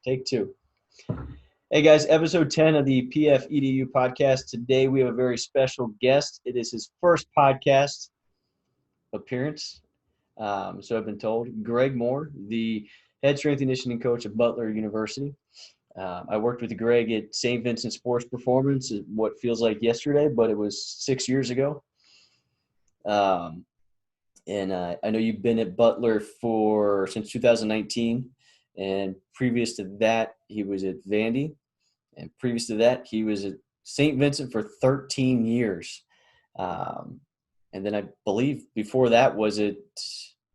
Take two. Hey guys, episode 10 of the PF EDU podcast. Today we have a very special guest. It is his first podcast appearance. So I've been told. Greg Moore, the head strength and conditioning coach at Butler University. I worked with Greg at St. Vincent Sports Performance, what feels like yesterday, but it was 6 years ago. I know you've been at Butler since 2019, and previous to that, he was at Vandy, and previous to that, he was at St. Vincent for 13 years. And then I believe before that was at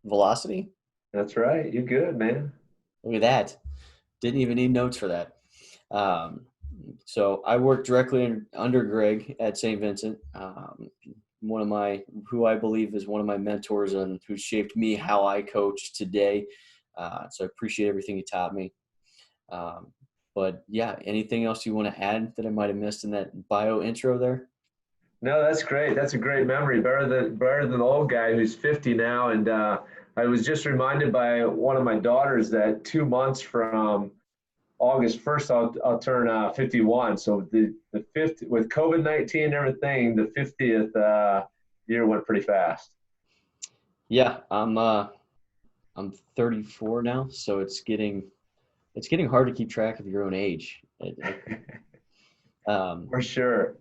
Velocity. That's right. You good, man. Look at that. Didn't even need notes for that. So I worked directly under Greg at St. Vincent. Who I believe is one of my mentors and who shaped me how I coach today. So I appreciate everything he taught me. But yeah, anything else you want to add that I might have missed in that bio intro there? No, that's great. That's a great memory. Better than the old guy who's 50 now. And I was just reminded by one of my daughters that 2 months from August 1st, I'll turn 51. So the 50 with COVID-19 and everything, the 50th year went pretty fast. Yeah, I'm 34 now, so it's getting hard to keep track of your own age. For sure.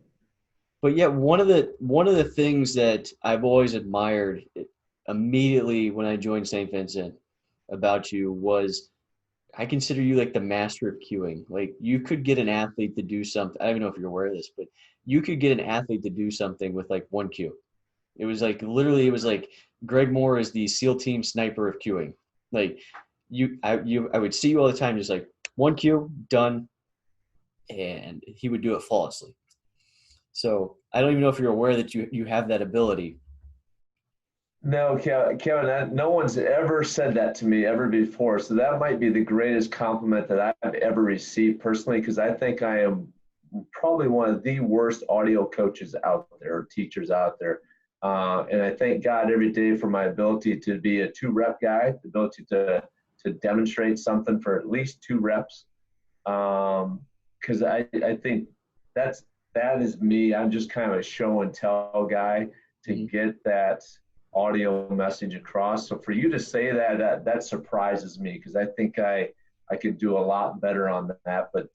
But yeah, one of the things that I've always admired immediately when I joined St. Vincent about you was I consider you like the master of cueing. Like you could get an athlete to do something. I don't even know if you're aware of this, but you could get an athlete to do something with like one cue. It was like Greg Moore is the SEAL team sniper of cueing. Like I would see you all the time, just like one cue, done, and he would do it flawlessly. So I don't even know if you're aware that you have that ability. No, Kevin, no one's ever said that to me ever before. So that might be the greatest compliment that I've ever received personally, because I think I am probably one of the worst audio coaches out there, or teachers out there. And I thank God every day for my ability to be a 2-rep guy, the ability to demonstrate something for at least 2 reps. Because I think that is me. I'm just kind of a show and tell guy to get that audio message across. So for you to say that surprises me, because I think I could do a lot better on that. But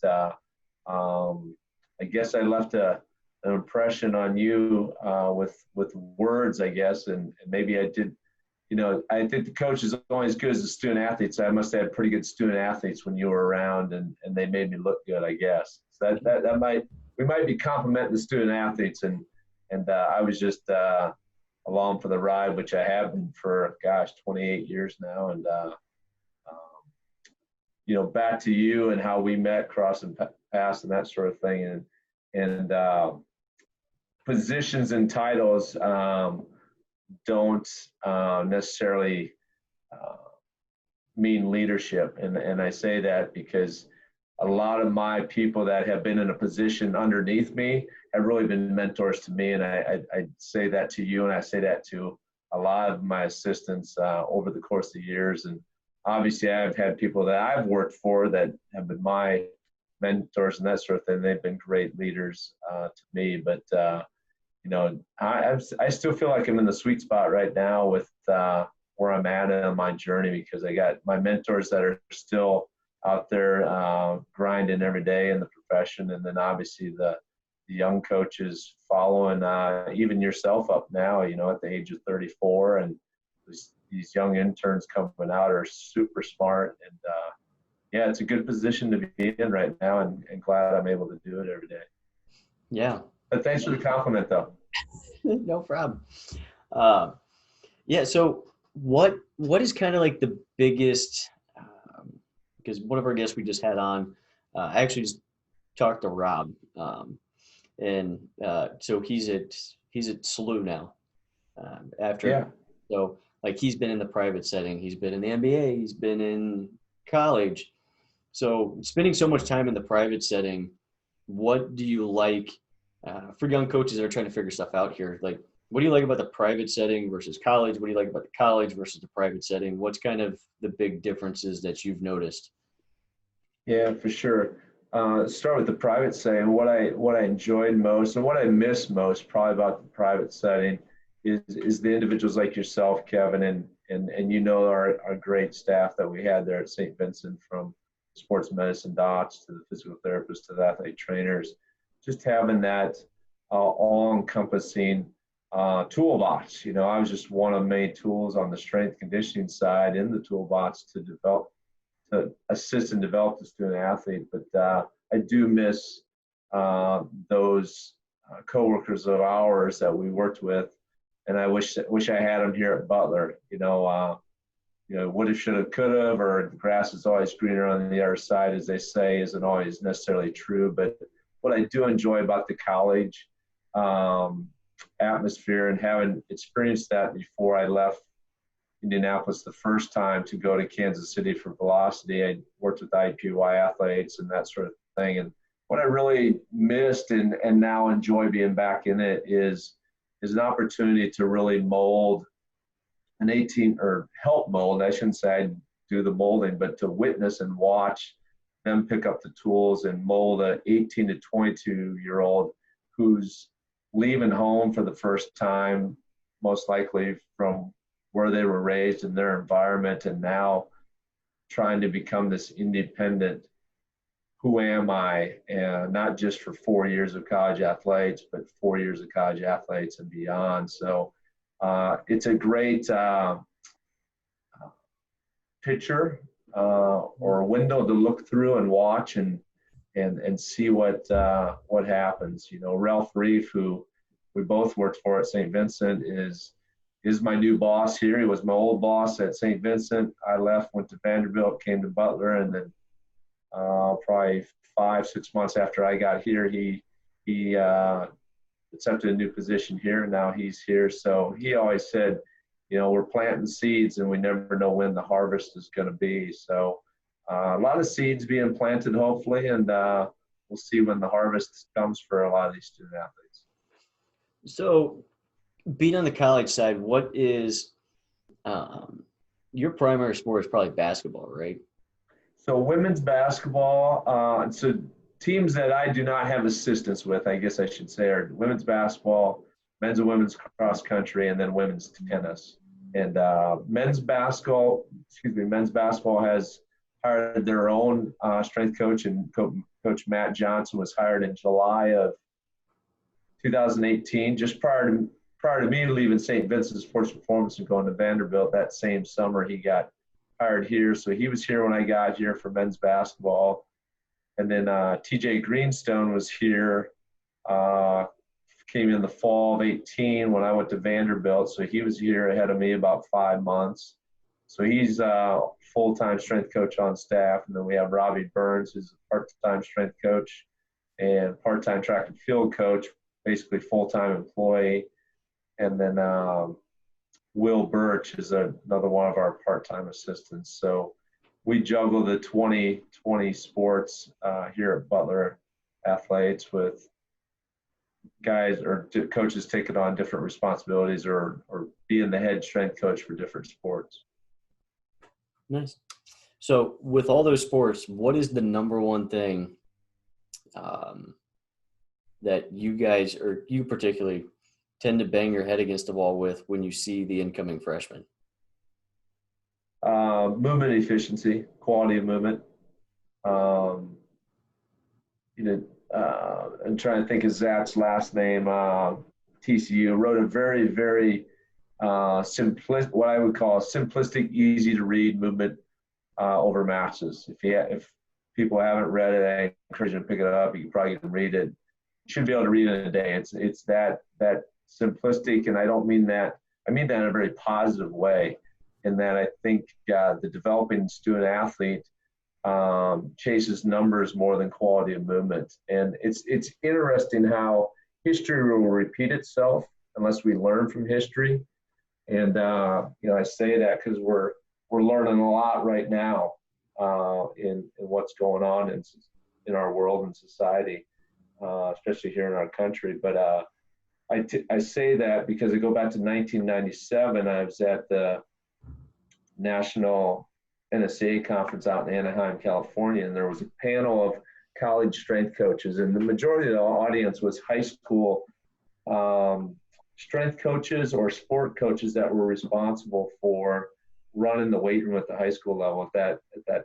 I guess I left an impression on you with words, I guess, and maybe I did. I think the coach is only as good as the student athletes. I must have had pretty good student athletes when you were around, and they made me look good, I guess. So we might be complimenting the student athletes, and I was just along for the ride, which I have been for 28 years now, and back to you and how we met, crossing paths, and that sort of thing, and positions and titles don't necessarily mean leadership, and I say that because a lot of my people that have been in a position underneath me have really been mentors to me, and I say that to you, and I say that to a lot of my assistants over the course of the years. And obviously I've had people that I've worked for that have been my mentors and that sort of thing. They've been great leaders to me, but I still feel like I'm in the sweet spot right now with where I'm at in my journey, because I got my mentors that are still out there grinding every day in the profession, and then obviously the young coaches following even yourself up now, at the age of 34, and these young interns coming out are super smart, and yeah, it's a good position to be in right now, and glad I'm able to do it every day. Yeah. But thanks for the compliment, though. No problem. Yeah. So what is kind of like the biggest? Because one of our guests we just had on, I actually just talked to Rob, and so he's at SLU now. So like he's been in the private setting, he's been in the NBA, he's been in college. So spending so much time in the private setting, what do you like for young coaches that are trying to figure stuff out here? Like, what do you like about the private setting versus college? What do you like about the college versus the private setting? What's kind of the big differences that you've noticed? Yeah, for sure. Start with the private setting. What I enjoyed most and what I miss most probably about the private setting is the individuals like yourself, Kevin, and you know our great staff that we had there at St. Vincent, from sports medicine docs to the physical therapists to the athlete trainers. Just having that all-encompassing toolbox. You know, I was just one of many tools on the strength conditioning side in the toolbox to assist and develop the student athlete. But I do miss those coworkers of ours that we worked with, and I wish I had them here at Butler. Would have, should have, could have, or the grass is always greener on the other side, as they say, isn't always necessarily true. But what I do enjoy about the college atmosphere, and having experienced that before I left Indianapolis the first time to go to Kansas City for Velocity. I worked with IPY athletes and that sort of thing. And what I really missed and now enjoy being back in it is an opportunity to really mold an 18, or help mold. I shouldn't say I do the molding, but to witness and watch them pick up the tools and mold a 18 to 22-year-old who's leaving home for the first time, most likely from where they were raised in their environment, and now trying to become this independent, who am I, and not just for 4 years of college athletics, but 4 years of college athletics and beyond. So it's a great picture or a window to look through and watch and see what happens. You know, Ralph Reef, who we both worked for at St. Vincent, is my new boss here. He was my old boss at St. Vincent. I left, went to Vanderbilt, came to Butler, and then probably 5-6 months after I got here, he accepted a new position here, and now he's here. So he always said, you know, we're planting seeds, and we never know when the harvest is going to be. So a lot of seeds being planted, hopefully, and we'll see when the harvest comes for a lot of these student athletes. So, being on the college side, what is your primary sport? Is probably basketball, right? So women's basketball. So teams that I do not have assistance with, I guess I should say, are women's basketball, men's and women's cross country, and then women's tennis. And men's basketball has hired their own strength coach, and Coach Matt Johnson was hired in July of 2018, just prior to me leaving St. Vincent Sports Performance and going to Vanderbilt. That same summer, he got hired here. So he was here when I got here for men's basketball. And then TJ Greenstone was here, came in the fall of 18 when I went to Vanderbilt. So he was here ahead of me about 5 months. So he's a full-time strength coach on staff. And then we have Robbie Burns, who's a part-time strength coach and part-time track and field coach, basically full-time employee. And then Will Birch is another one of our part-time assistants. So we juggle the 20 sports here at Butler Athletes, with guys or coaches taking on different responsibilities or being the head strength coach for different sports. Nice. So with all those sports, what is the number one thing that you guys, or you particularly, tend to bang your head against the wall with when you see the incoming freshman? Movement efficiency, quality of movement. I'm trying to think of Zach's last name. TCU wrote a very, very what I would call simplistic, easy to read movement over matches. If people haven't read it, I encourage them to pick it up. You can probably read it. You should be able to read it in a day. It's that simplistic, and I don't mean that. I mean that in a very positive way, in that I think the developing student athlete chases numbers more than quality of movement. And it's interesting how history will repeat itself unless we learn from history. And I say that because we're learning a lot right now in what's going on in our world and society, especially here in our country. But I say that because I go back to 1997. I was at the National NSCA conference out in Anaheim, California, and there was a panel of college strength coaches, and the majority of the audience was high school strength coaches or sport coaches that were responsible for running the weight room at the high school level at that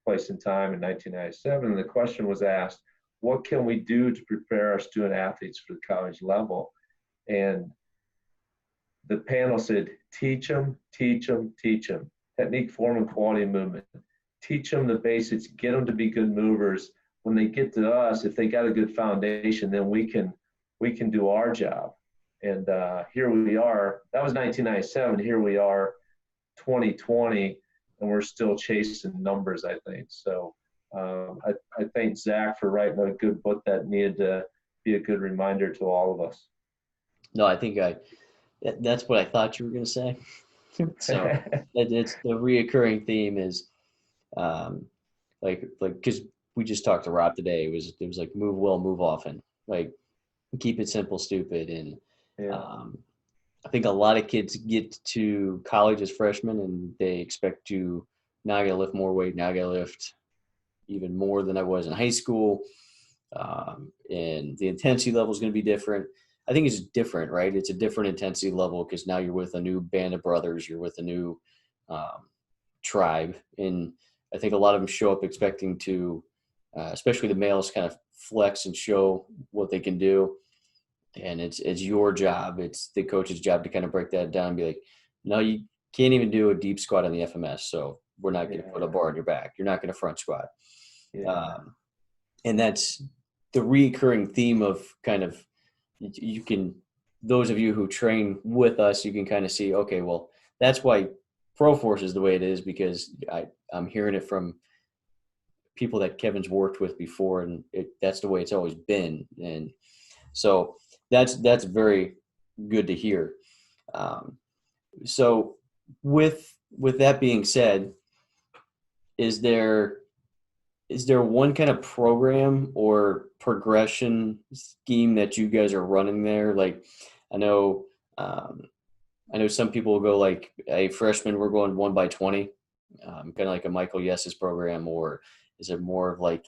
place in time in 1997. And the question was asked, what can we do to prepare our student athletes for the college level? And the panel said, teach them, teach them, teach them. Technique, form, and quality of movement. Teach them the basics, get them to be good movers. When they get to us, if they got a good foundation, then we can do our job. And here we are. That was 1997. Here we are, 2020, and we're still chasing numbers, I think. So I thank Zach for writing a good book that needed to be a good reminder to all of us. No, I think that's what I thought you were going to say. So it's the reoccurring theme is like because we just talked to Rob today. It was like move well, move often. Like keep it simple, stupid. And I think a lot of kids get to college as freshmen and they expect to now I got to lift more weight. Now I got to lift even more than I was in high school. And the intensity level is going to be different. I think it's different, right? It's a different intensity level because now you're with a new band of brothers. You're with a new tribe. And I think a lot of them show up expecting to, especially the males, kind of flex and show what they can do. And it's your job. It's the coach's job to kind of break that down and be like, no, you can't even do a deep squat on the FMS. So we're not going to put a bar on your back. You're not going to front squat. And that's the recurring theme of kind of, you can, those of you who train with us, you can kind of see, okay, well, that's why Proforce is the way it is, because I'm hearing it from people that Kevin's worked with before, and that's the way it's always been. And so that's very good to hear. So with that being said, is there one kind of program or progression scheme that you guys are running there? Like, I know some people will go like, a freshman, we're going 1x20, kind of like a Michael Yes's program, or is it more of like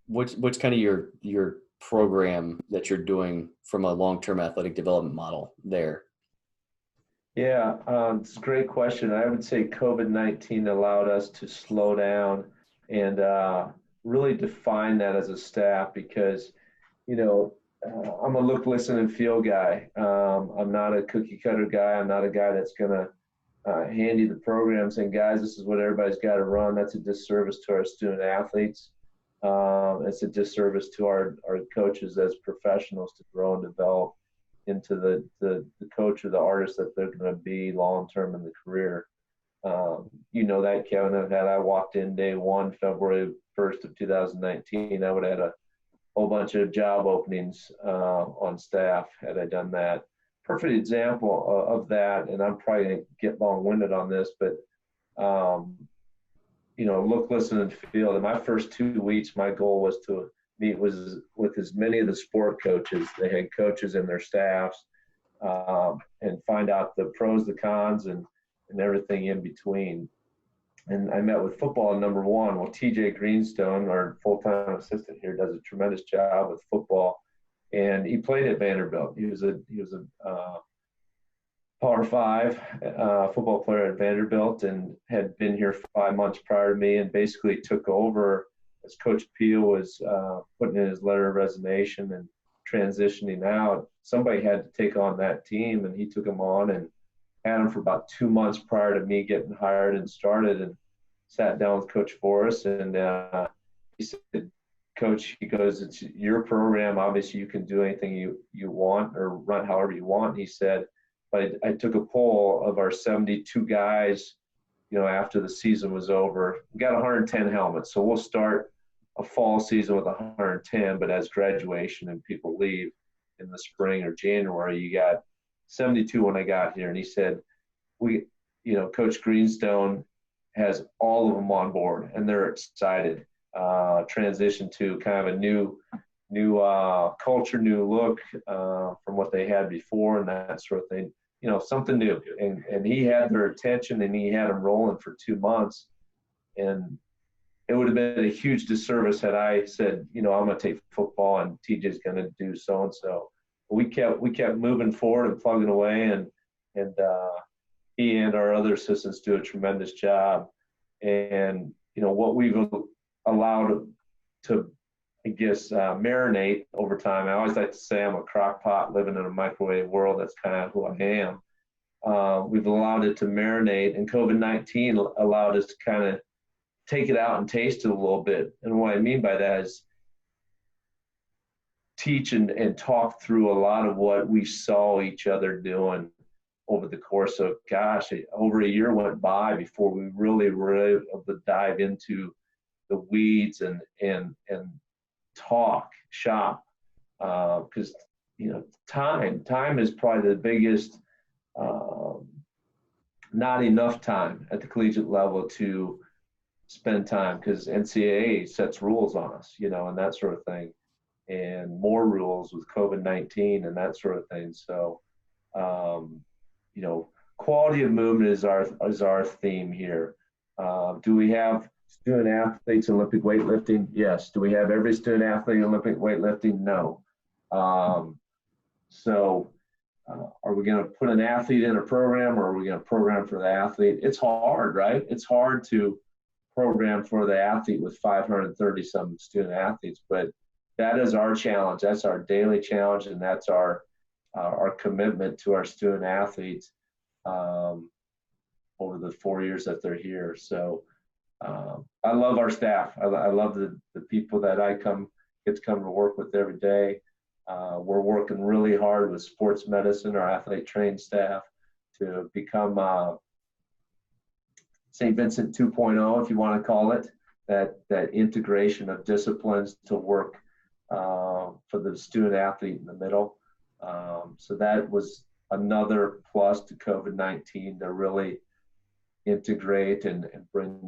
what's kind of your program that you're doing from a long-term athletic development model there? Yeah, it's a great question. I would say COVID-19 allowed us to slow down and really define that as a staff because, I'm a look, listen, and feel guy. I'm not a cookie cutter guy. I'm not a guy that's going to hand you the program saying, guys, this is what everybody's got to run. That's a disservice to our student athletes. It's a disservice to our coaches as professionals to grow and develop into the coach or the artist that they're going to be long-term in the career. That, Kevin, had I walked in day one, February 1st of 2019, I would have had a whole bunch of job openings on staff had I done that. Perfect example of that, and I'm probably going to get long-winded on this, but look, listen, and feel. In my first 2 weeks, my goal was to meet with as many of the sport coaches, the head coaches and their staffs, and find out the pros, the cons, and everything in between. And I met with football number one. Well, TJ Greenstone, our full-time assistant here, does a tremendous job with football, and he played at Vanderbilt. He was a Power 5 football player at Vanderbilt and had been here 5 months prior to me and basically took over as Coach Peel was putting in his letter of resignation and transitioning out. Somebody had to take on that team, and he took him on and had him for about 2 months prior to me getting hired and started, and sat down with Coach Forrest. And he said, Coach, he goes, it's your program. Obviously, you can do anything you want or run however you want. And he said, but I took a poll of our 72 guys, after the season was over. We got 110 helmets, so we'll start a fall season with 110, but as graduation and people leave in the spring or January, you got 72 when I got here. And he said, Coach Greenstone has all of them on board, and they're excited. Transition to kind of a new culture, new look from what they had before and that sort of thing. something new. And he had their attention, and he had them rolling for 2 months. And it would have been a huge disservice had I said, I'm going to take football and TJ's going to do so-and-so. We kept moving forward and plugging away, and he and our other assistants do a tremendous job. And, what we've allowed to, I guess, marinate over time. I always like to say I'm a crock pot living in a microwave world. That's kind of who I am. We've allowed it to marinate, and COVID-19 allowed us to kind of take it out and taste it a little bit. And what I mean by that is teach and talk through a lot of what we saw each other doing over the course of, over a year went by before we really were able to dive into the weeds and talk shop. Because, time is probably the biggest, not enough time at the collegiate level to spend time, because NCAA sets rules on us, and that sort of thing, and more rules with COVID-19 and that sort of thing. So, quality of movement is our theme here. Do we have student athletes in Olympic weightlifting? Yes. Do we have every student athlete in Olympic weightlifting? No. Are we going to put an athlete in a program, or are we going to program for the athlete? It's hard, right? It's hard to program for the athlete with 530 some student athletes, but that is our challenge. That's our daily challenge, and that's our commitment to our student athletes over the 4 years that they're here. So I love our staff. I love the people that I get to come to work with every day. We're working really hard with sports medicine, our athlete training staff, to become St. Vincent 2.0, if you want to call it, that integration of disciplines to work for the student athlete in the middle. So that was another plus to COVID-19, to really integrate and bring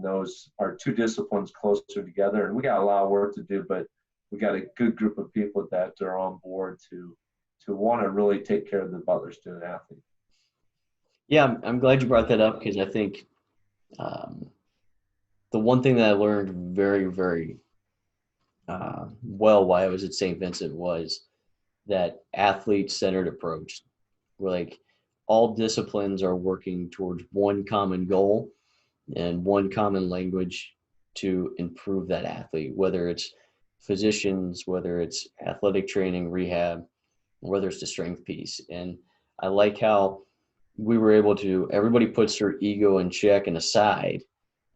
our two disciplines closer together. And we got a lot of work to do, but we got a good group of people that are on board to want to really take care of the Butler student athlete. Yeah, I'm glad you brought that up, because I think the one thing that I learned very, very well while I was at St. Vincent was that athlete-centered approach, where like all disciplines are working towards one common goal and one common language to improve that athlete, whether it's physicians, whether it's athletic training, rehab, whether it's the strength piece. And I like how we were able to, everybody puts their ego in check and aside,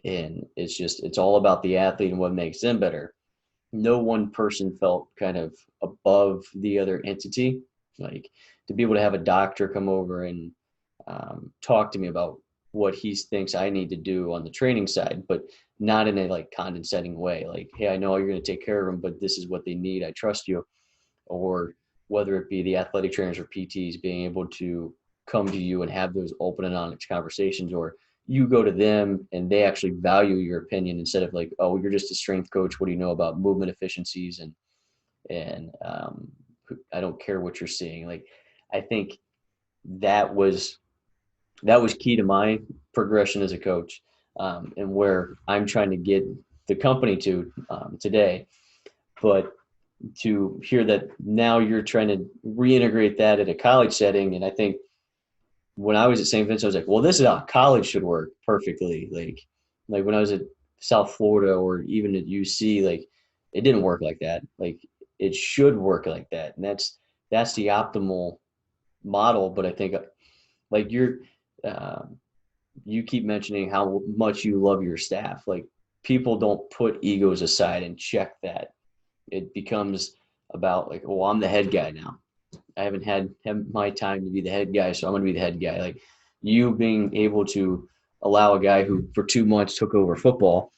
and it's all about the athlete and what makes them better. No one person felt kind of above the other entity. Like, to be able to have a doctor come over and talk to me about what he thinks I need to do on the training side, but not in a like condescending way. Like, hey, I know you're going to take care of them, but this is what they need. I trust you. Or whether it be the athletic trainers or PTs being able to come to you and have those open and honest conversations, or you go to them and they actually value your opinion instead of like, oh, you're just a strength coach. What do you know about movement efficiencies? And I don't care what you're seeing. Like, I think that was key to my progression as a coach, and where I'm trying to get the company to today. But to hear that now you're trying to reintegrate that at a college setting. And I think when I was at St. Vincent, I was like, well, this is how college should work perfectly. Like when I was at South Florida or even at UC, like it didn't work like that. Like it should work like that. And that's the optimal model. But I think like you keep mentioning how much you love your staff. Like, people don't put egos aside and check that. It becomes about like, well, I'm the head guy now. I haven't had my time to be the head guy, so I'm going to be the head guy. Like, you being able to allow a guy who for 2 months took over football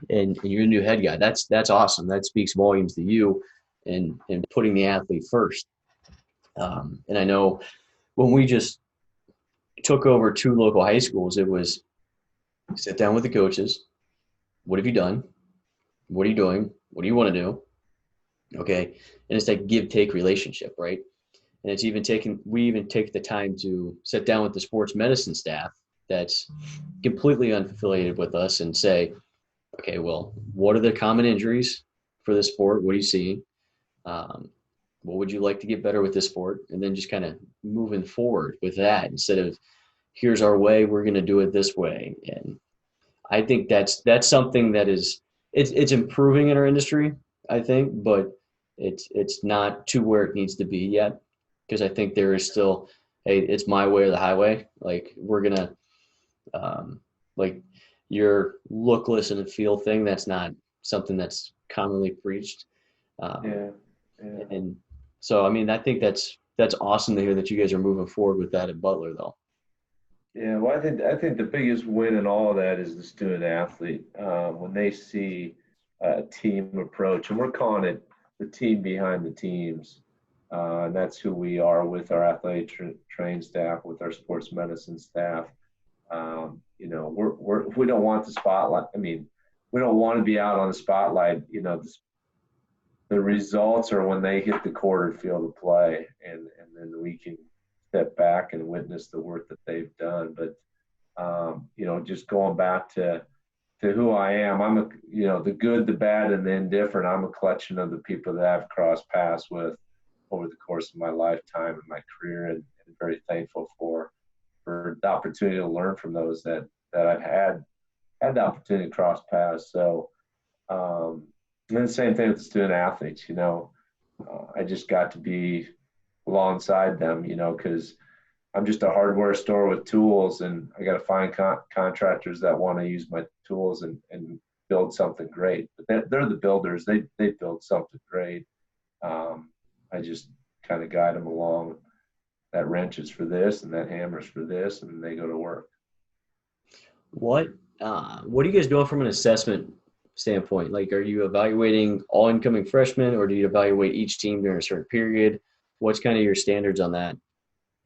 and you're the new head guy, that's awesome. That speaks volumes to you and putting the athlete first. And I know when we just took over 2 local high schools, it was sit down with the coaches. What have you done? What are you doing? What do you want to do? Okay. And it's that give-take relationship, right? And we even take the time to sit down with the sports medicine staff that's completely unaffiliated with us and say, okay, well, what are the common injuries for this sport? What are you seeing? What would you like to get better with this sport? And then just kind of moving forward with that instead of here's our way, we're going to do it this way. And I think that's something that it's improving in our industry, I think, but it's not to where it needs to be yet. Because I think there is still, hey, it's my way or the highway. Like we're gonna, like your look, listen, and feel thing. That's not something that's commonly preached. Yeah. And so, I mean, I think that's awesome to hear that you guys are moving forward with that at Butler, though. Yeah, well, I think the biggest win in all of that is the student athlete when they see a team approach, and we're calling it the team behind the teams. And that's who we are with our athletic trained staff, with our sports medicine staff. You know, we don't want the spotlight. I mean, we don't want to be out on the spotlight. You know, the results are when they hit the court or field of play, and then we can step back and witness the work that they've done. But you know, just going back to who I am, I'm a, you know, the good, the bad, and the indifferent. I'm a collection of the people that I've crossed paths with over the course of my lifetime and my career, and very thankful for the opportunity to learn from those that I've had the opportunity to cross paths. So, and then the same thing with the student athletes. You know, I just got to be alongside them. You know, because I'm just a hardware store with tools, and I got to find contractors that want to use my tools and build something great. But they're the builders. They build something great. I just kind of guide them along. That wrench is for this, and that hammer's for this, and they go to work. What are you guys doing from an assessment standpoint? Like, are you evaluating all incoming freshmen, or do you evaluate each team during a certain period? What's kind of your standards on that?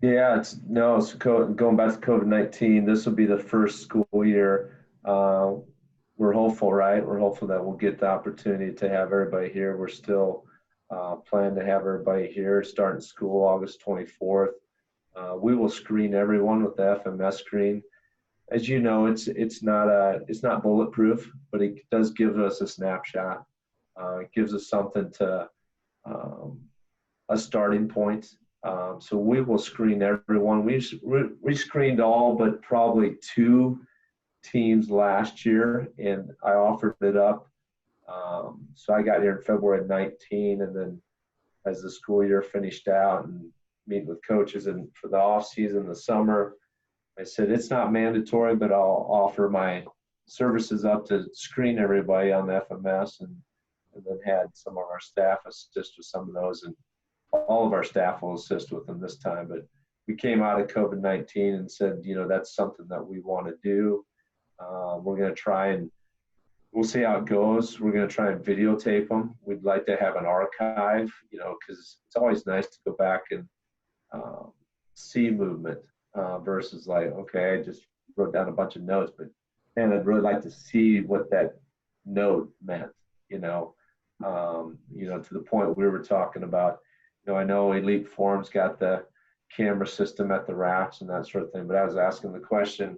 Yeah, it's going back to COVID-19. This will be the first school year. We're hopeful, right? We're hopeful that we'll get the opportunity to have everybody here. We're still planning to have everybody here starting school August 24th. We will screen everyone with the FMS screen. As you know, it's not bulletproof, but it does give us a snapshot. It gives us something to a starting point. So we will screen everyone. We screened all but probably 2 teams last year, and I offered it up. So I got here in February 19, and then as the school year finished out and meet with coaches, and for the off season, the summer, I said it's not mandatory, but I'll offer my services up to screen everybody on the FMS, and then had some of our staff assist with some of those, and all of our staff will assist with them this time. But we came out of COVID-19 and said, you know, that's something that we want to do. We're going to try and we'll see how it goes. We're going to try and videotape them. We'd like to have an archive, you know, because it's always nice to go back and see movement versus like, okay, I just wrote down a bunch of notes, but man, I'd really like to see what that note meant, you know, to the point we were talking about. You know, I know Elite Form's got the camera system at the racks and that sort of thing, but I was asking the question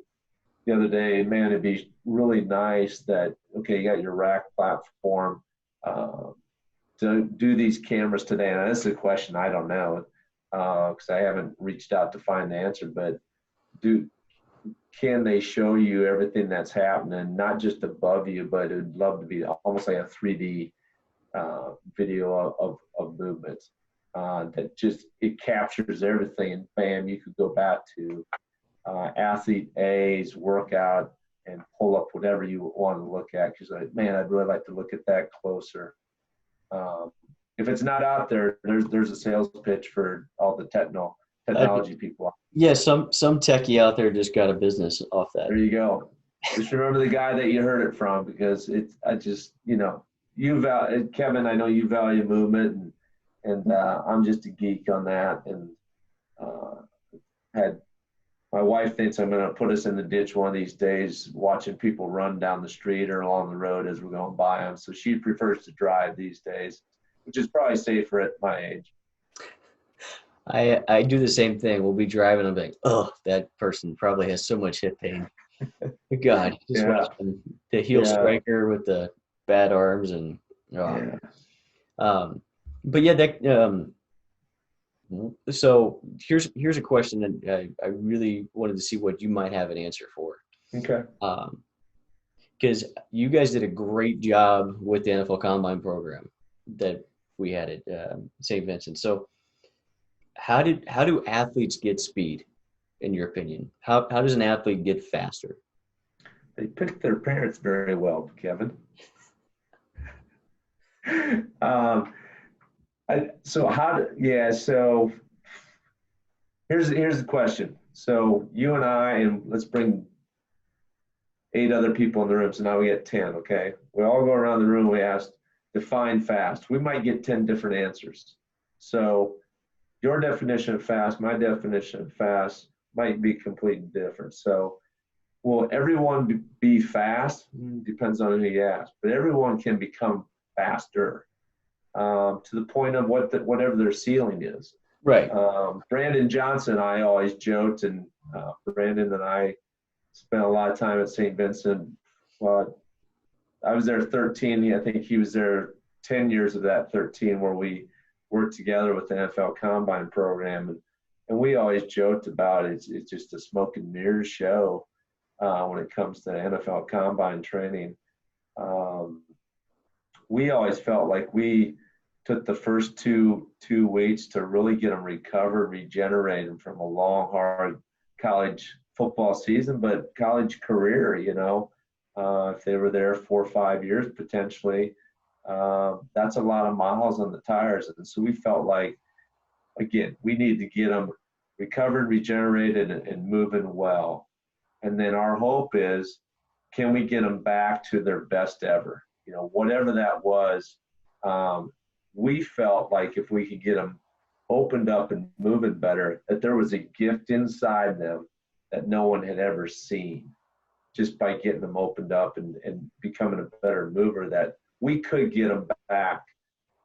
the other day, man, it'd be really nice that, okay, you got your rack platform, to do these cameras today. And this is a question I don't know, because I haven't reached out to find the answer, but can they show you everything that's happening, not just above you, but it'd love to be almost like a 3D video of movement that just, it captures everything, and bam, you could go back to athlete A's workout and pull up whatever you want to look at, because man, I'd really like to look at that closer. If it's not out there, there's a sales pitch for all the technology people. Yeah, some techie out there just got a business off that. There you go. Just remember the guy that you heard it from, because I just, you know, Kevin, I know you value movement, and I'm just a geek on that, and my wife thinks I'm going to put us in the ditch one of these days watching people run down the street or along the road as we're going by them. So she prefers to drive these days, which is probably safer at my age. I do the same thing. We'll be driving. I'm like, oh, that person probably has so much hip pain. God, just Yeah, watching the heel yeah, striker with the bad arms and oh. yeah. Um, but yeah, that so here's a question that I really wanted to see what you might have an answer for. Okay. Because you guys did a great job with the NFL Combine program that we had at St. Vincent. So how do athletes get speed, in your opinion? How does an athlete get faster? They picked their parents very well, Kevin. um, so so here's the question. So you and I, and let's bring 8 other people in the room. So now we get 10, okay? We all go around the room, we ask, define fast. We might get 10 different answers. So your definition of fast, my definition of fast might be completely different. So will everyone be fast? Depends on who you ask, but everyone can become faster to the point of whatever their ceiling is. Right. Brandon Johnson, I always joked, and Brandon and I spent a lot of time at St. Vincent. I was there 13. I think he was there 10 years of that 13, where we worked together with the NFL Combine program. And we always joked about it. It's just a smoke and mirrors show when it comes to NFL Combine training. We always felt like we took the first two weeks to really get them recovered, regenerated from a long, hard college football season, but college career, if they were there 4 or 5 years potentially, that's a lot of miles on the tires. And so we felt like, again, we need to get them recovered, regenerated, and moving well. And then our hope is, can we get them back to their best ever? Whatever that was, we felt like if we could get them opened up and moving better, that there was a gift inside them that no one had ever seen, just by getting them opened up and becoming a better mover, that we could get them back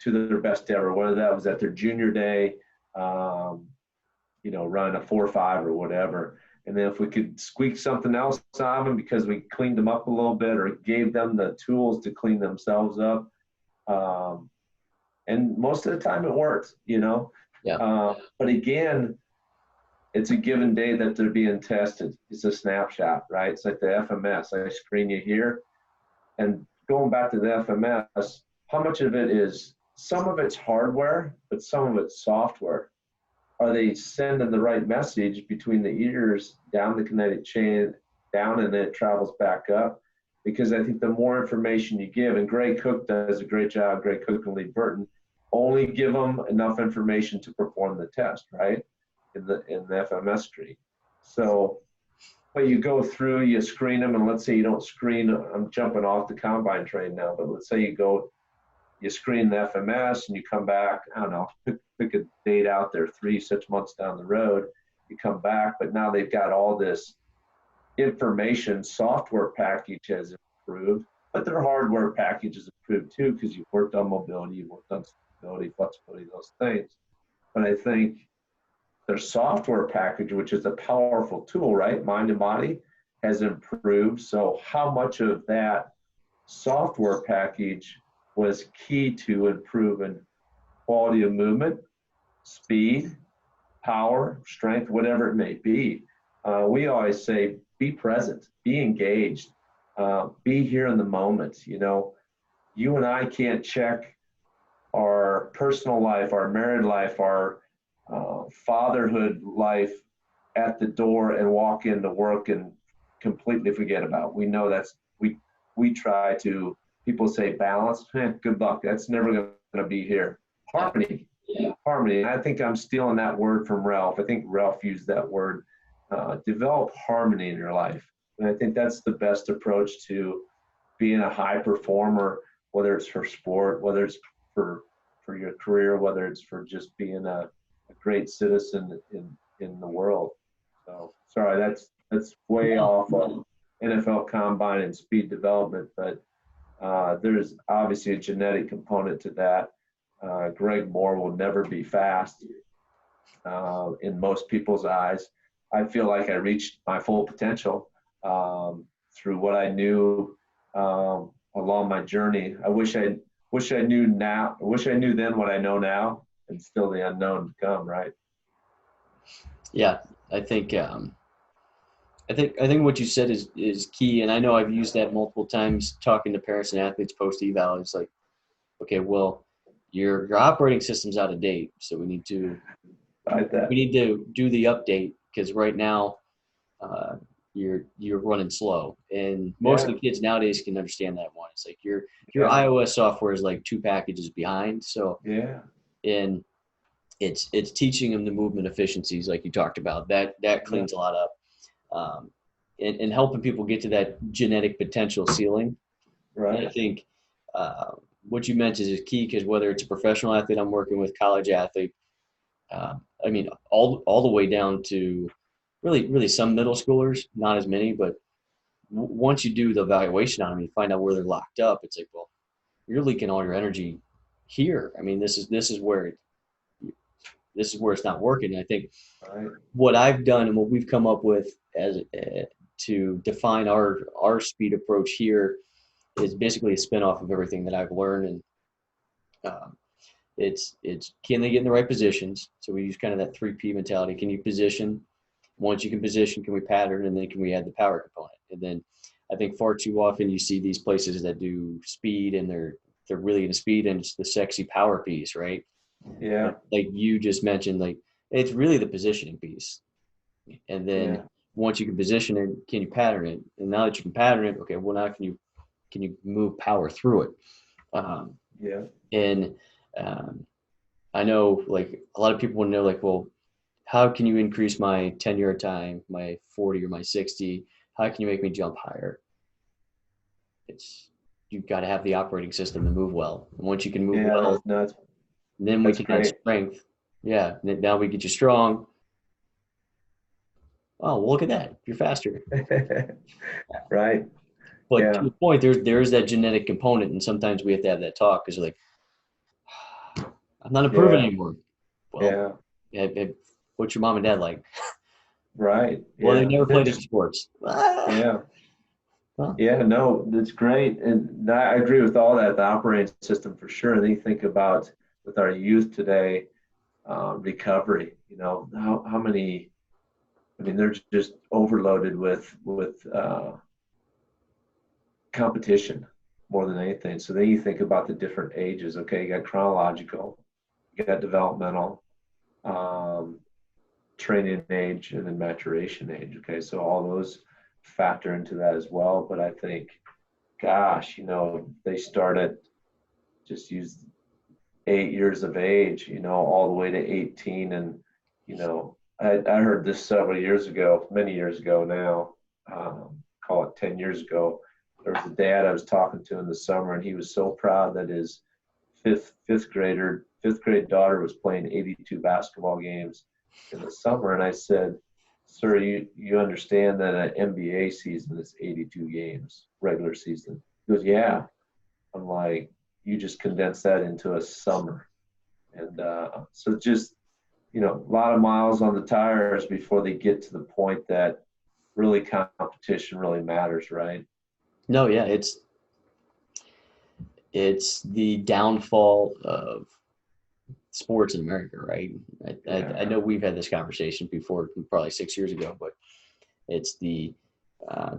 to their best ever, whether that was at their junior day, running a 4.5 or whatever. And then if we could squeak something else on them because we cleaned them up a little bit or gave them the tools to clean themselves up. And most of the time it works, Yeah. But again, it's a given day that they're being tested. It's a snapshot, right? It's like the FMS. I screen you here. And going back to the FMS, how much of it is, some of it's hardware, but some of it's software. Are they sending the right message between the ears, down the kinetic chain, down, and then it travels back up? Because I think the more information you give, and Gray Cook does a great job, Gray Cook and Lee Burton, only give them enough information to perform the test, right? In the FMS tree. So, but you go through, you screen them, and let's say you don't screen, I'm jumping off the combine train now, but let's say you screen the FMS and you come back, I don't know, pick a date out there, 3-6 months down the road, you come back, but now they've got all this information, software package has improved, but their hardware package has improved too, because you've worked on mobility, you've worked on stability, flexibility, those things. But I think their software package, which is a powerful tool, right? Mind and body has improved. So how much of that software package was key to improving quality of movement, speed, power, strength, whatever it may be? We always say, be present, be engaged, be here in the moment. You and I can't check our personal life, our married life, our fatherhood life at the door and walk into work and completely forget about. We know we try to, people say balance, good luck. That's never going to be here. Harmony. Yeah. Harmony. I think I'm stealing that word from Ralph. I think Ralph used that word. Develop harmony in your life. And I think that's the best approach to being a high performer, whether it's for sport, whether it's for your career, whether it's for just being a great citizen in the world. So sorry, that's way off of NFL Combine and speed development, but there's obviously a genetic component to that. Greg Moore will never be fast. in most people's eyes. I feel like I reached my full potential through what I knew along my journey. I wish I knew now. I wish I knew then what I know now, and still the unknown to come. Right? Yeah, I think what you said is key, and I know I've used that multiple times talking to parents and athletes post eval. It's like, okay, well, your operating system's out of date, so we need to do the update, because right now you're running slow, and most of the kids nowadays can understand that one. It's like your iOS software is like 2 packages behind, so and it's teaching them the movement efficiencies like you talked about. That cleans a lot up. And helping people get to that genetic potential ceiling. Right. And I think what you mentioned is key, because whether it's a professional athlete I'm working with, college athlete, I mean, all the way down to really some middle schoolers, not as many, but once you do the evaluation on them, you find out where they're locked up. It's like, well, you're leaking all your energy here. I mean, this is where it's not working. And I think what I've done and what we've come up with as to define our speed approach here is basically a spinoff of everything that I've learned. And it's can they get in the right positions? So we use kind of that 3P mentality. Can you position? Once you can position, can we pattern? And then can we add the power component? And then I think far too often you see these places that do speed, and they're really into speed, and it's the sexy power piece, right? Yeah. Like you just mentioned, like it's really the positioning piece. And then once you can position it, can you pattern it? And now that you can pattern it, okay, well now can you move power through it? And I know like a lot of people want to know, like, well, how can you increase my 10-yard time, my 40 or my 60? How can you make me jump higher? You've got to have the operating system to move well. And once you can move well, then we can add strength. Yeah. Now we get you strong. Oh, well, look at that. You're faster. Right. But to the point, there's that genetic component, and sometimes we have to have that talk, because like, I'm not improving anymore. Well, what's your mom and dad like? Right. Well, they never played any sports. Yeah. Yeah, no, that's great. And I agree with all that, the operating system for sure. And then you think about with our youth today, recovery, how many, I mean, they're just overloaded with competition more than anything. So then you think about the different ages. Okay, you got chronological, you got developmental, training age, and then maturation age. Okay, so all those factor into that as well. But I think, gosh, they start at just use 8 years of age, all the way to 18. And, I heard this several years ago, many years ago now, call it 10 years ago. There was a dad I was talking to in the summer, and he was so proud that his fifth grade daughter was playing 82 basketball games in the summer. And I said, sir, you understand that an NBA season is 82 games, regular season? He goes, yeah. I'm like, you just condensed that into a summer. And so just, a lot of miles on the tires before they get to the point that really competition really matters, right? No, yeah, it's the downfall of sports in America, right? I know we've had this conversation before, probably 6 years ago, but it's the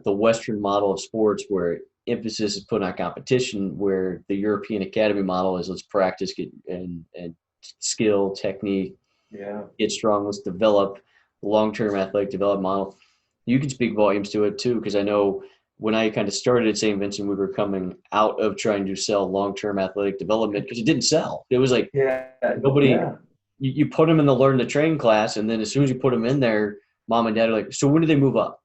Western model of sports where emphasis is put on competition, where the European academy model is let's practice, get and skill, technique, get strong, let's develop long-term athletic development model. You can speak volumes to it too, because I know when I kind of started at St. Vincent, we were coming out of trying to sell long-term athletic development because it didn't sell. It was like nobody. You put them in the learn to train class, and then as soon as you put them in there, mom and dad are like, "So when do they move up?"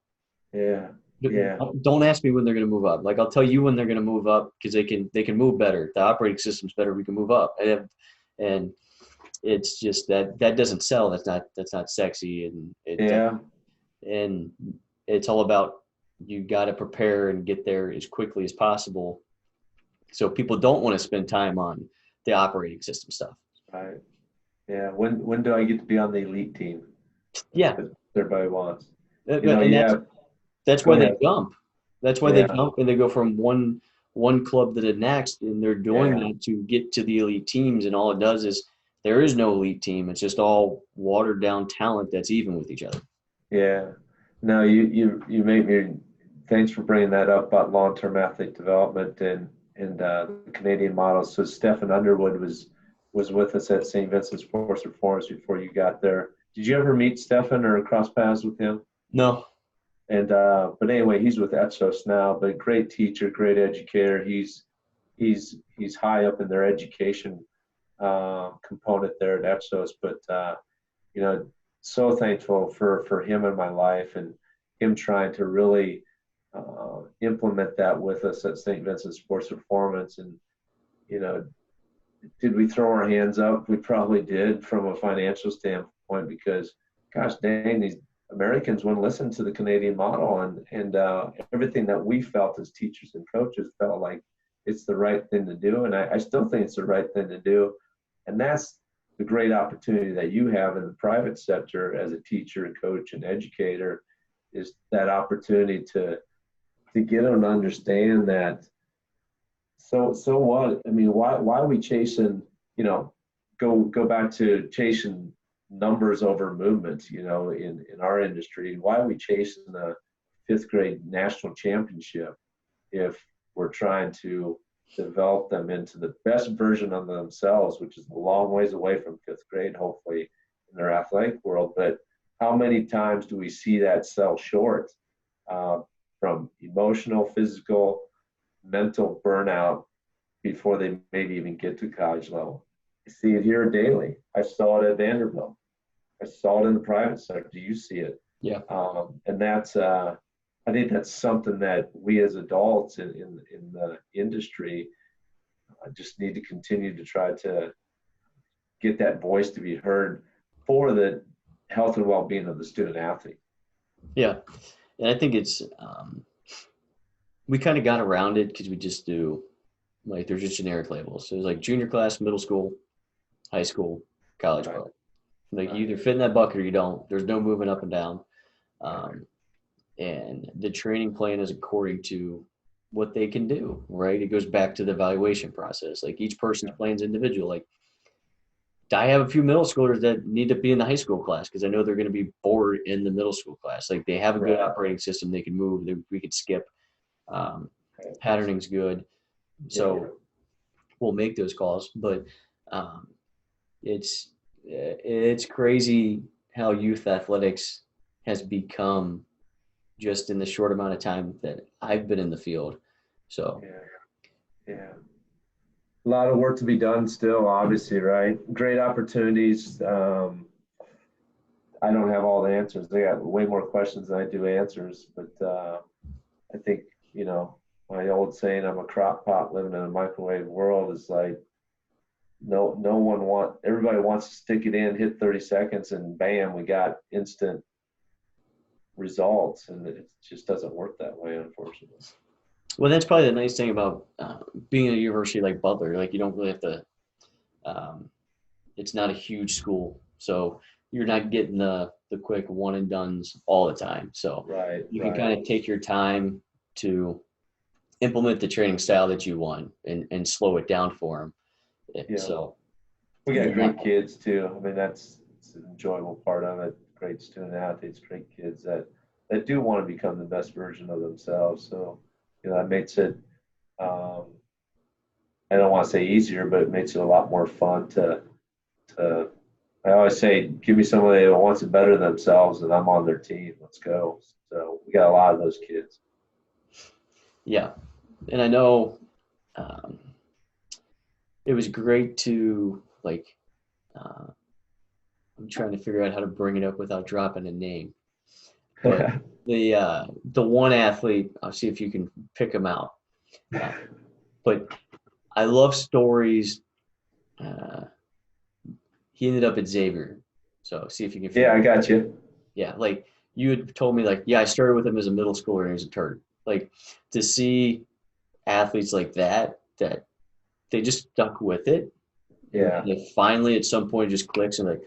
Don't ask me when they're going to move up. Like I'll tell you when they're going to move up, because they can move better. The operating system's better. We can move up, and it's just that doesn't sell. That's not sexy, and it's all about, you got to prepare and get there as quickly as possible. So people don't want to spend time on the operating system stuff. Right. Yeah. When do I get to be on the elite team? Yeah, Everybody wants. and Yeah. that's Go why they ahead. jump. That's why they Yeah. jump and they go from one club to the next, and they're doing Yeah. that to get to the elite teams. And all it does is there is no elite team. It's just all watered down talent that's even with each other. Yeah. No, you make me. Thanks for bringing that up about long-term athlete development and the Canadian model. So Stephen Underwood was with us at St. Vincent's Sports Reforms before you got there. Did you ever meet Stephen or cross paths with him? No. And but anyway, he's with ETSOS now. But great teacher, great educator. He's high up in their education component there at ETSOS. But you know, so thankful for him in my life and him trying to really implement that with us at St. Vincent Sports Performance. And, you know, did we throw our hands up? We probably did from a financial standpoint because, gosh dang, these Americans wouldn't listen to the Canadian model and everything that we felt as teachers and coaches felt like it's the right thing to do. And I still think it's the right thing to do. And that's the great opportunity that you have in the private sector as a teacher, coach, and educator is that opportunity to get them to understand that. So what? I mean, why are we chasing? You know, go back to chasing numbers over movements. You know, in our industry, why are we chasing the fifth grade national championship if we're trying to develop them into the best version of themselves, which is a long ways away from fifth grade, hopefully, in their athletic world. But how many times do we see that sell short uh, from emotional, physical, mental burnout before they maybe even get to college level? I see it here daily. I saw it at Vanderbilt. I saw it in the private sector. Do you see it? Yeah. And that's I think that's something that we as adults in the industry just need to continue to try to get that voice to be heard for the health and well-being of the student athlete. Yeah. And I think it's we kind of got around it because we just do like there's just generic labels. So it's like junior class, middle school, high school, college Right. club. Like you either fit in that bucket or you don't. There's no moving up and down. And the training plan is according to what they can do, right? It goes back to the evaluation process. Like each person's plan is individual. Like I have a few middle schoolers that need to be in the high school class because I know they're going to be bored in the middle school class. Like they have a good operating system. They can move. We could skip. Patterning's good. So we'll make those calls. But it's crazy how youth athletics has become just in the short amount of time that I've been in the field. So yeah. A lot of work to be done still, obviously, right? Great opportunities. I don't have all the answers. They got way more questions than I do answers, but I think, you know, my old saying, I'm a crock pot living in a microwave world is like, everybody wants to stick it in, hit 30 seconds and bam, we got instant results. And it just doesn't work that way, unfortunately. Well, that's probably the nice thing about being at a university like Butler. Like you don't really have to. It's not a huge school, so you're not getting the quick one and dones all the time. So you can kind of take your time to implement the training style that you want and slow it down for them. Yeah. So we got great kids too. I mean, it's an enjoyable part of it. Great student athletes, great kids that do want to become the best version of themselves. So, you know, that makes it, I don't want to say easier, but it makes it a lot more fun I always say, give me somebody that wants it better than themselves and I'm on their team. Let's go. So we got a lot of those kids. Yeah. And I know it was great to like, I'm trying to figure out how to bring it up without dropping a name. But the one athlete, I'll see if you can pick him out. But I love stories. He ended up at Xavier, so see if you can. Yeah, I got you. Yeah, like you had told me, like I started with him as a middle schooler and he was a turd. Like to see athletes like that they just stuck with it Yeah. And then finally at some point it just clicks and like,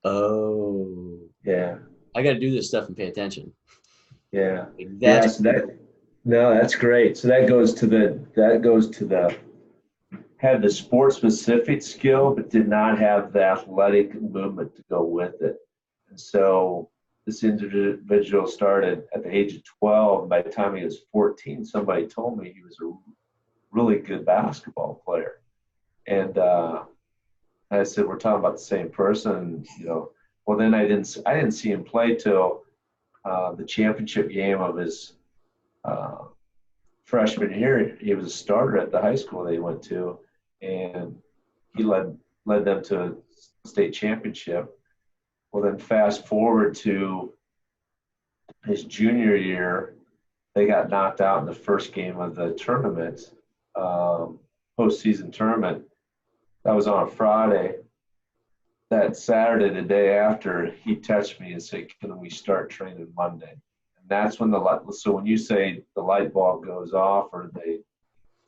oh, Yeah. I got to do this stuff and pay attention. Yeah. Like Yeah. that's No, that's great. So that goes to the had the sport specific skill, but did not have the athletic movement to go with it. And so this individual started at the age of 12. By the time he was 14, somebody told me he was a really good basketball player. And I said, we're talking about the same person, Well, then I didn't see him play till the championship game of his freshman year. He was a starter at the high school they went to, and he led them to a state championship. Well, then fast forward to his junior year, they got knocked out in the first game of the tournament, postseason tournament. That was on a Friday. That Saturday, the day after, he texted me and said, "Can we start training Monday?" And that's when so when you say the light bulb goes off or they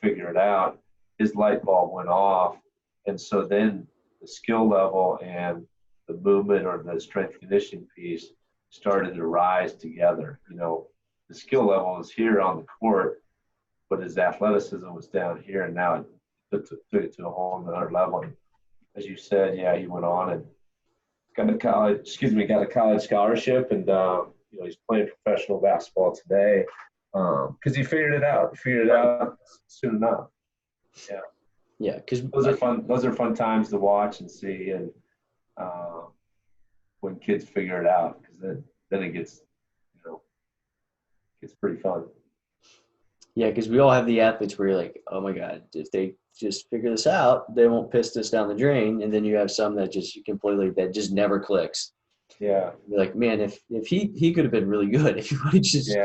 figure it out, his light bulb went off. And so then the skill level and the movement or the strength conditioning piece started to rise together. The skill level is here on the court, but his athleticism was down here, and now it took it to a whole another level. And as you said, yeah, he went on and got a college scholarship, and he's playing professional basketball today because he figured it out. He figured it out soon enough. Yeah. Yeah, because those are fun. Those are fun times to watch and see, and when kids figure it out, because then it gets pretty fun. Yeah, because we all have the athletes where you're like, oh my God, if they just figure this out, they won't piss this down the drain. And then you have some that just that just never clicks. Yeah. You're like, man, if he could have been really good if he just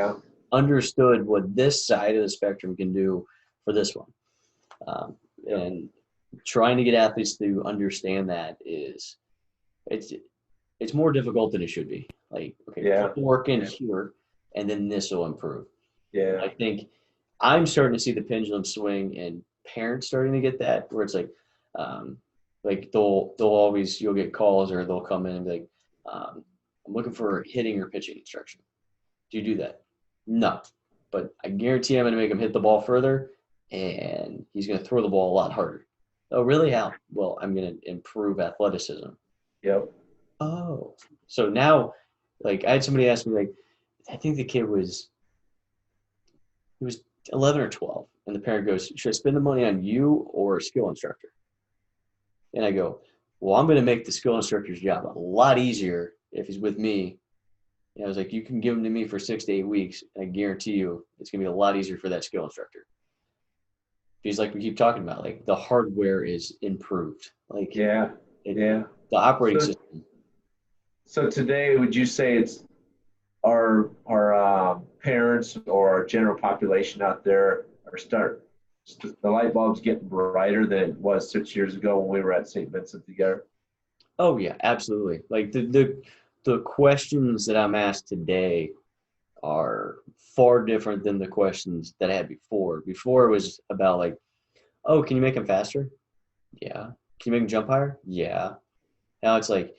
understood what this side of the spectrum can do for this one. And trying to get athletes to understand that it's more difficult than it should be. Like, okay, put the work in here, and then this will improve. Yeah. I think I'm starting to see the pendulum swing, and parents starting to get that, where it's like you'll get calls or they'll come in and be like, I'm looking for hitting or pitching instruction. Do you do that? No, but I guarantee I'm going to make him hit the ball further, and he's going to throw the ball a lot harder. Oh, really? How? Well, I'm going to improve athleticism. Yep. Oh, so now, like, I had somebody ask me, like, I think the kid was 11 or 12, and the parent goes, should I spend the money on you or a skill instructor? And I go, well, I'm going to make the skill instructor's job a lot easier if he's with me. And I was like, you can give him to me for 6 to 8 weeks, and I guarantee you it's going to be a lot easier for that skill instructor. He's like, we keep talking about, like, the hardware is improved. Like, the operating system. So today, would you say it's our parents or our general population out there the light bulbs getting brighter than it was 6 years ago when we were at St. Vincent together? Oh yeah, absolutely. Like the questions that I'm asked today are far different than the questions that I had before. Before it was about like, oh, can you make them faster? Yeah. Can you make them jump higher? Yeah. Now it's like,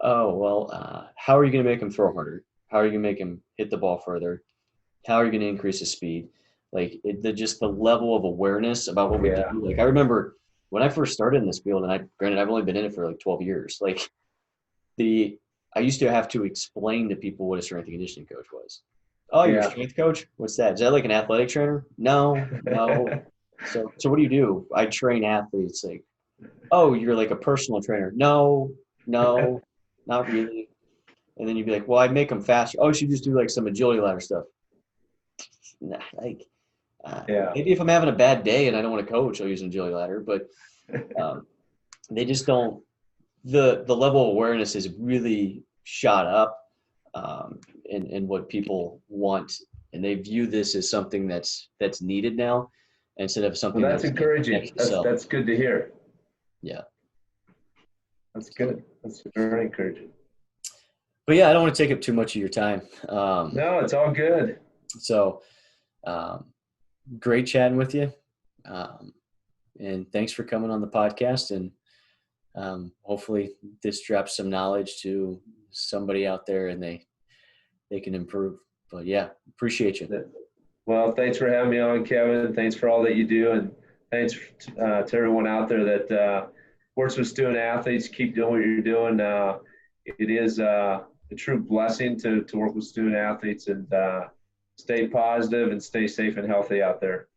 oh, well, how are you going to make them throw harder? How are you going to make him hit the ball further? How are you going to increase his speed? Like just the level of awareness about what we do. Like I remember when I first started in this field, and granted I've only been in it for like 12 years. Like I used to have to explain to people what a strength and conditioning coach was. Oh, you're a strength coach? What's that? Is that like an athletic trainer? No. So what do? I train athletes. Like, oh, you're like a personal trainer? No, not really. And then you'd be like, well, I'd make them faster. Oh, you should just do like some agility ladder stuff. Nah, like, maybe if I'm having a bad day and I don't want to coach, I'll use an agility ladder. But they just don't. The level of awareness is really shot up in what people want, and they view this as something that's needed now instead of something. Well, that's encouraging. That's good to hear. Yeah, that's good. That's very encouraging. But yeah, I don't want to take up too much of your time. No, it's all good. So, great chatting with you, and thanks for coming on the podcast. And hopefully this drops some knowledge to somebody out there and they can improve. But yeah, appreciate you. Well, thanks for having me on, Kevin. Thanks for all that you do. And thanks to everyone out there that works with student athletes. Keep doing what you're doing. It is a true blessing to work with student athletes, and stay positive and stay safe and healthy out there.